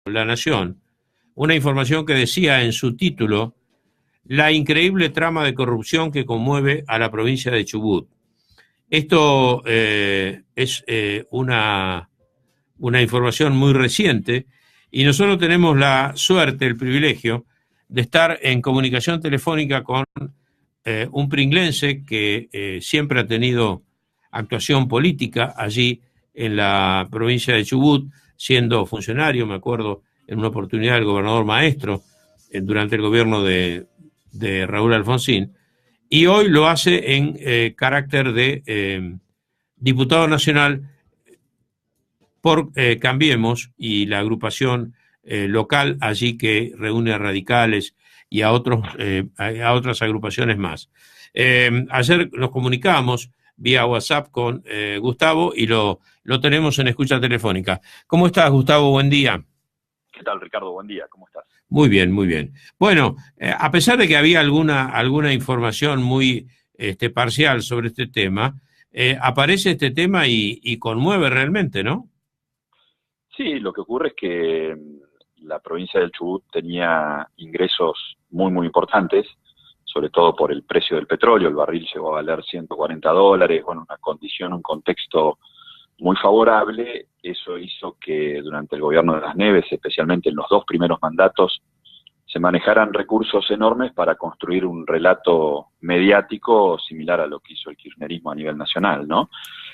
La Nación una información que decía en su título la increíble trama de corrupción que conmueve a la provincia de Chubut. Esto es una información muy reciente y nosotros tenemos la suerte, el privilegio de estar en comunicación telefónica con un pringlense que siempre ha tenido actuación política allí en la provincia de Chubut, siendo funcionario, me acuerdo, en una oportunidad el gobernador Maestro, durante el gobierno de Raúl Alfonsín, y hoy lo hace en carácter de diputado nacional por Cambiemos y la agrupación local allí que reúne a radicales y a otras agrupaciones más. Ayer nos comunicamos vía WhatsApp con Gustavo y lo tenemos en escucha telefónica. ¿Cómo estás, Gustavo? Buen día. ¿Qué tal, Ricardo? Buen día, ¿cómo estás? Muy bien, muy bien. Bueno, a pesar de que había alguna información muy parcial sobre este tema, aparece este tema y conmueve realmente, ¿no? Sí, lo que ocurre es que la provincia del Chubut tenía ingresos muy importantes, sobre todo por el precio del petróleo. El barril llegó a valer $140, bueno, una condición, un contexto muy favorable. Eso hizo que durante el gobierno de Las Neves, especialmente en los 2 primeros mandatos, se manejaran recursos enormes para construir un relato mediático similar a lo que hizo el kirchnerismo a nivel nacional, ¿no?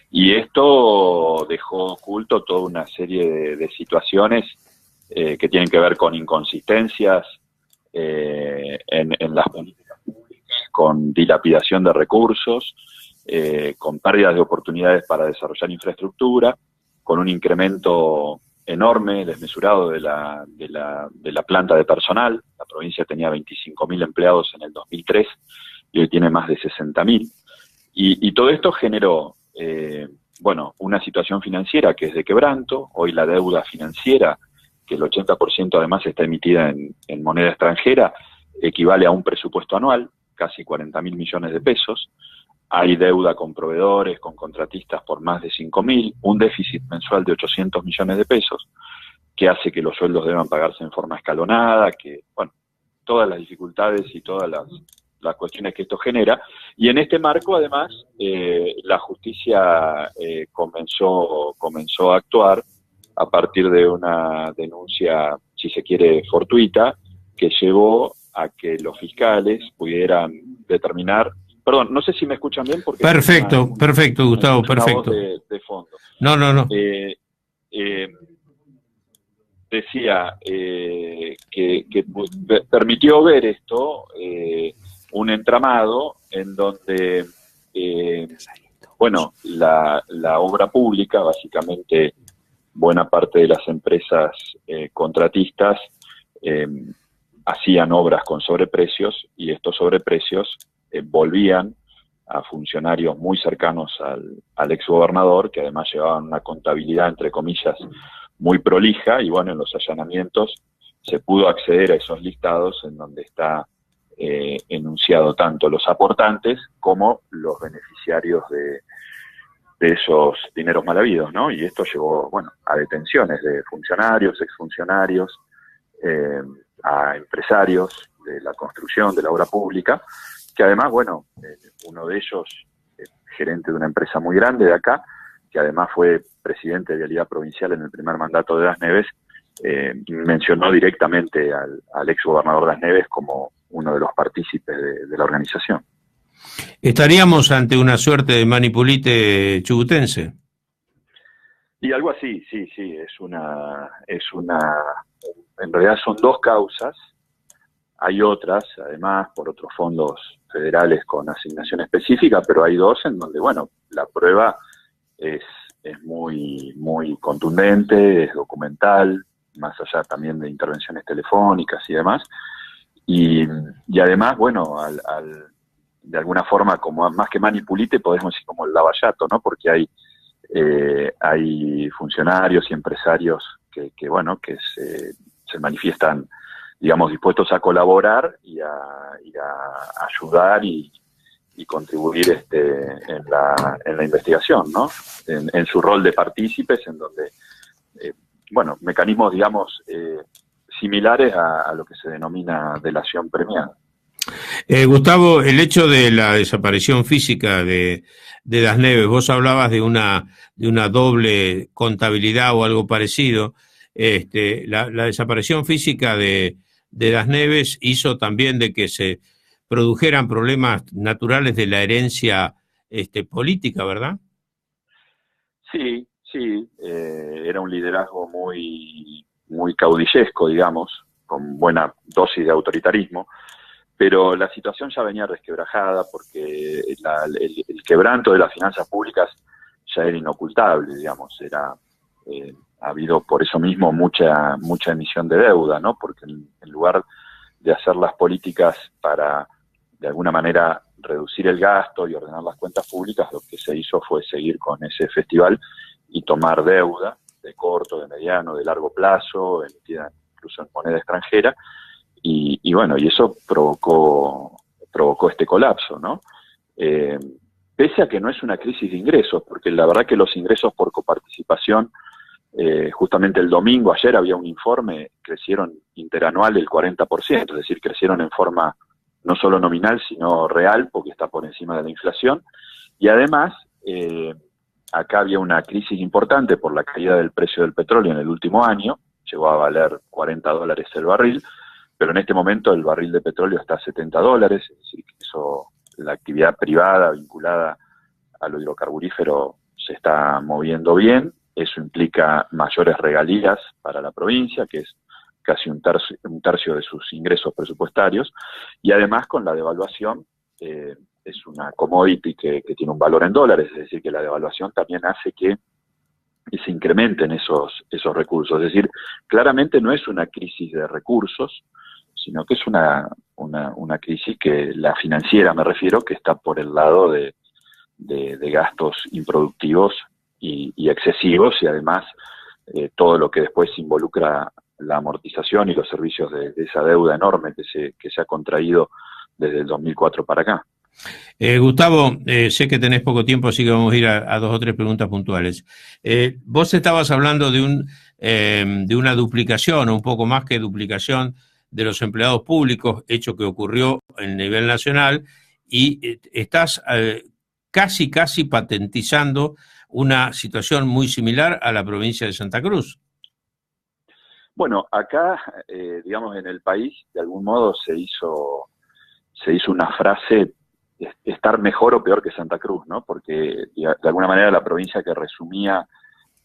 Y esto dejó oculto toda una serie de situaciones que tienen que ver con inconsistencias en las políticas públicas, con dilapidación de recursos, con pérdidas de oportunidades para desarrollar infraestructura, con un incremento enorme, desmesurado de la planta de personal. La provincia tenía 25.000 empleados en el 2003 y hoy tiene más de 60.000. Y todo esto generó, una situación financiera que es de quebranto. Hoy la deuda financiera, que el 80% además está emitida en moneda extranjera, equivale a un presupuesto anual, casi 40.000 millones de pesos. Hay deuda con proveedores, con contratistas por más de 5.000, un déficit mensual de 800 millones de pesos, que hace que los sueldos deban pagarse en forma escalonada, que, todas las dificultades y todas las cuestiones que esto genera. Y en este marco, además, la justicia comenzó a actuar a partir de una denuncia, si se quiere, fortuita, que llevó a que los fiscales pudieran determinar. Perdón, no sé si me escuchan bien porque... Perfecto, perfecto, Gustavo, perfecto. Una voz de fondo. No. Decía que permitió ver esto, un entramado en donde, la obra pública, básicamente buena parte de las empresas contratistas hacían obras con sobreprecios, y estos sobreprecios volvían a funcionarios muy cercanos al exgobernador, que además llevaban una contabilidad, entre comillas, muy prolija. Y en los allanamientos se pudo acceder a esos listados en donde está enunciado tanto los aportantes como los beneficiarios de esos dineros mal habidos, ¿no? Y esto llevó, a detenciones de funcionarios, exfuncionarios, a empresarios de la construcción, de la obra pública, que además, uno de ellos, gerente de una empresa muy grande de acá, que además fue presidente de Vialidad Provincial en el primer mandato de Las Neves, mencionó directamente al exgobernador de Las Neves como uno de los partícipes de la organización. ¿Estaríamos ante una suerte de manipulite chubutense? Y algo así, sí, en realidad son 2 causas. Hay otras, además, por otros fondos federales con asignación específica, pero hay 2 en donde, la prueba es muy contundente, es documental, más allá también de intervenciones telefónicas y demás. Y además, de alguna forma, como más que manipulite, podemos decir como el lavallato, ¿no? Porque hay funcionarios y empresarios que se manifiestan, digamos, dispuestos a colaborar y a ayudar y contribuir en la investigación, ¿no? En su rol de partícipes, en donde bueno, mecanismos, digamos, similares a lo que se denomina delación premiada. Gustavo, el hecho de la desaparición física de Das Neves, vos hablabas de una doble contabilidad o algo parecido. La desaparición física de Das Neves hizo también de que se produjeran problemas naturales de la herencia política, ¿verdad? Sí, sí, era un liderazgo muy caudillesco, digamos, con buena dosis de autoritarismo, pero la situación ya venía resquebrajada porque el quebranto de las finanzas públicas ya era inocultable, digamos, ha habido por eso mismo mucha emisión de deuda, ¿no? Porque en lugar de hacer las políticas para, de alguna manera, reducir el gasto y ordenar las cuentas públicas, lo que se hizo fue seguir con ese festival y tomar deuda de corto, de mediano, de largo plazo, emitida incluso en moneda extranjera, y bueno, y eso provocó este colapso, ¿no? Pese a que no es una crisis de ingresos, porque la verdad que los ingresos por coparticipación, justamente el domingo, ayer había un informe, crecieron interanual el 40%, es decir, crecieron en forma no solo nominal, sino real, porque está por encima de la inflación, y además, acá había una crisis importante por la caída del precio del petróleo en el último año, llegó a valer $40 el barril, pero en este momento el barril de petróleo está a $70, es decir, que eso, la actividad privada vinculada a lo hidrocarburífero se está moviendo bien, eso implica mayores regalías para la provincia, que es casi un tercio de sus ingresos presupuestarios, y además con la devaluación, es una commodity que tiene un valor en dólares, es decir, que la devaluación también hace que se incrementen esos recursos. Es decir, claramente no es una crisis de recursos, sino que es una crisis que la financiera, me refiero, que está por el lado de gastos improductivos y excesivos, y además todo lo que después involucra la amortización y los servicios de esa deuda enorme que se ha contraído desde el 2004 para acá. Gustavo, sé que tenés poco tiempo, así que vamos a ir a dos o tres preguntas puntuales. Vos estabas hablando de una duplicación, o un poco más que duplicación, de los empleados públicos, hecho que ocurrió en nivel nacional, y estás casi patentizando una situación muy similar a la provincia de Santa Cruz. Bueno, acá, digamos, en el país, de algún modo se hizo una frase, estar mejor o peor que Santa Cruz, ¿no? Porque de alguna manera la provincia que resumía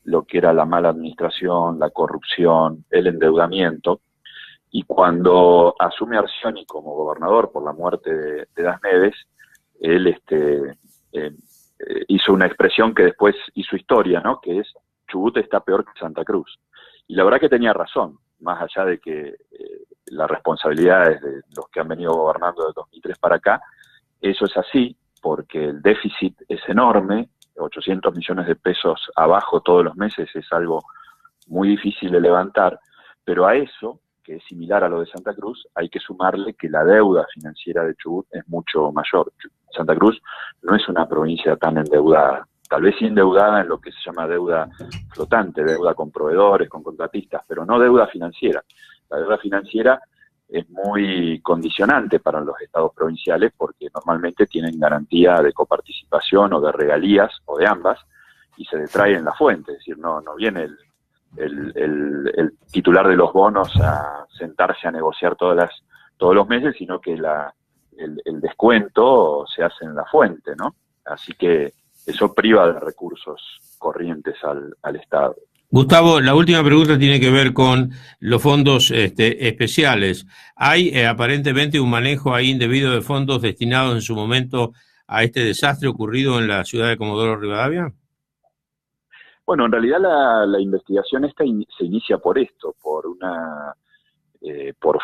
lo que era la mala administración, la corrupción, el endeudamiento, y cuando asume Arcioni como gobernador por la muerte de Das Neves, él hizo una expresión que después hizo historia, ¿no? Que es, Chubut está peor que Santa Cruz. Y la verdad que tenía razón, más allá de que las responsabilidades de los que han venido gobernando de 2003 para acá, eso es así, porque el déficit es enorme, 800 millones de pesos abajo todos los meses es algo muy difícil de levantar, pero a eso, que es similar a lo de Santa Cruz, hay que sumarle que la deuda financiera de Chubut es mucho mayor. Santa Cruz no es una provincia tan endeudada, tal vez sí endeudada en lo que se llama deuda flotante, deuda con proveedores, con contratistas, pero no deuda financiera. La deuda financiera es muy condicionante para los estados provinciales porque normalmente tienen garantía de coparticipación o de regalías o de ambas y se detrae en la fuente, es decir, no viene el titular de los bonos a sentarse a negociar todos los meses, sino que el descuento se hace en la fuente, ¿no? Así que eso priva de recursos corrientes al Estado. Gustavo, la última pregunta tiene que ver con los fondos especiales. ¿Hay aparentemente un manejo ahí indebido de fondos destinados en su momento a este desastre ocurrido en la ciudad de Comodoro Rivadavia? Bueno, en realidad la investigación se inicia por esto, por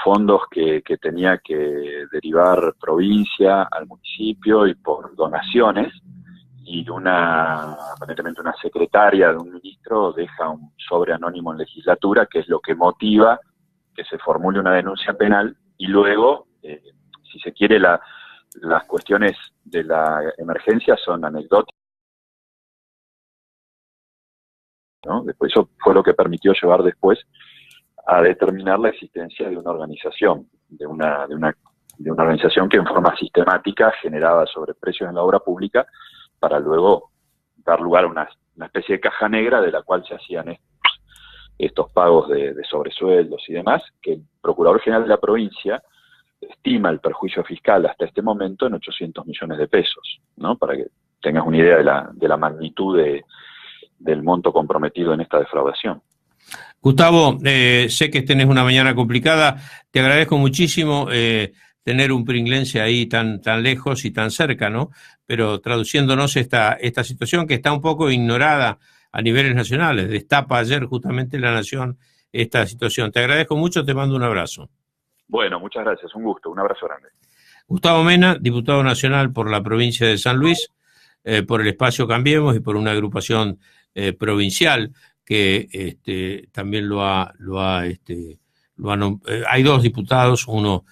fondos que tenía que derivar provincia al municipio y por donaciones, y aparentemente una secretaria de un ministro deja un sobre anónimo en legislatura, que es lo que motiva que se formule una denuncia penal, y luego, si se quiere, las cuestiones de la emergencia son anecdóticas, ¿no? Después eso fue lo que permitió llevar después a determinar la existencia de una organización, de una organización que en forma sistemática generaba sobreprecios en la obra pública para luego dar lugar a una especie de caja negra de la cual se hacían estos pagos de sobresueldos y demás, que el Procurador General de la provincia estima el perjuicio fiscal hasta este momento en 800 millones de pesos, ¿no? Para que tengas una idea de la magnitud del monto comprometido en esta defraudación. Gustavo, sé que tenés una mañana complicada, te agradezco muchísimo tener un pringlense ahí tan lejos y tan cerca, ¿no? Pero traduciéndonos esta situación que está un poco ignorada a niveles nacionales, destapa ayer justamente La Nación esta situación. Te agradezco mucho, te mando un abrazo. Bueno, muchas gracias, un gusto, un abrazo grande. Gustavo Mena, diputado nacional por la provincia de San Luis, por el espacio Cambiemos y por una agrupación provincial que también hay dos diputados, uno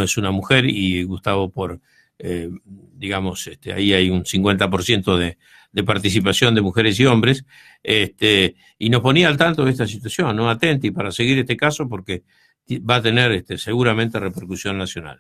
es una mujer y Gustavo digamos, ahí hay un 50% de participación de mujeres y hombres, y nos ponía al tanto de esta situación, ¿no? Atenti para seguir este caso porque va a tener seguramente repercusión nacional.